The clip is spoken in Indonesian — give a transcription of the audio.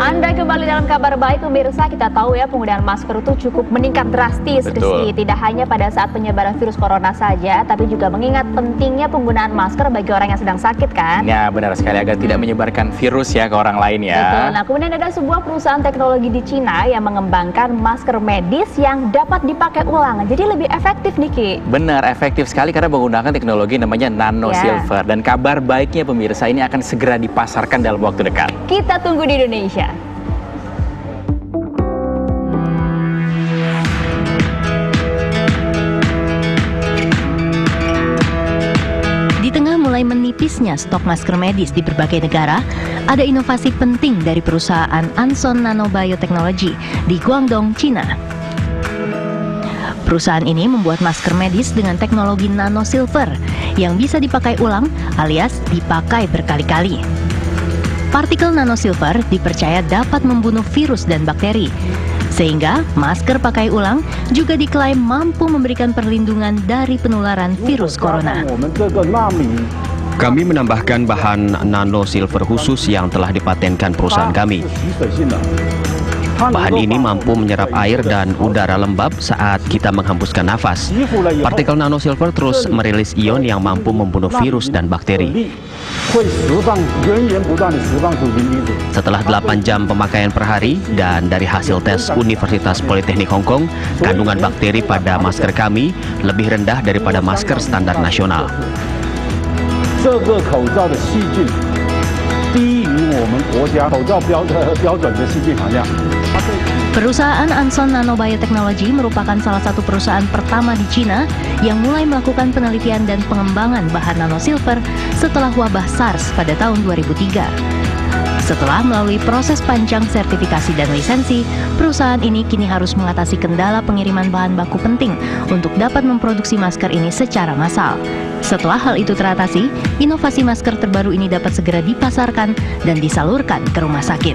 Anda kembali dalam kabar baik pemirsa. Kita tahu ya penggunaan masker itu cukup meningkat drastis. Betul. Tidak hanya pada saat penyebaran virus corona saja, tapi juga mengingat pentingnya penggunaan masker bagi orang yang sedang sakit kan? Ya benar sekali, agar tidak menyebarkan virus ya ke orang lain ya. Betul. Nah kemudian ada sebuah perusahaan teknologi di Cina yang mengembangkan masker medis yang dapat dipakai ulang. Jadi lebih efektif nih Ki. Benar, efektif sekali karena menggunakan teknologi namanya nano silver. Dan kabar baiknya pemirsa, ini akan segera dipasarkan dalam waktu dekat. Kita tunggu di Indonesia. Di tengah mulai menipisnya stok masker medis di berbagai negara, ada inovasi penting dari perusahaan Anson Nano Biotechnology di Guangdong, Cina. Perusahaan ini membuat masker medis dengan teknologi nano silver yang bisa dipakai ulang alias dipakai berkali-kali. Partikel nano silver dipercaya dapat membunuh virus dan bakteri, sehingga masker pakai ulang juga diklaim mampu memberikan perlindungan dari penularan virus corona. Kami menambahkan bahan nano silver khusus yang telah dipatenkan perusahaan kami. Bahan ini mampu menyerap air dan udara lembab saat kita menghembuskan nafas. Partikel nano silver terus merilis ion yang mampu membunuh virus dan bakteri. Setelah 8 jam pemakaian per hari dan dari hasil tes Universitas Politeknik Hong Kong, kandungan bakteri pada masker kami lebih rendah daripada masker standar nasional. Perusahaan Anson Nano Biotechnology merupakan salah satu perusahaan pertama di Cina yang mulai melakukan penelitian dan pengembangan bahan nano silver setelah wabah SARS pada tahun 2003. Setelah melalui proses panjang sertifikasi dan lisensi, perusahaan ini kini harus mengatasi kendala pengiriman bahan baku penting untuk dapat memproduksi masker ini secara massal. Setelah hal itu teratasi, inovasi masker terbaru ini dapat segera dipasarkan dan disalurkan ke rumah sakit.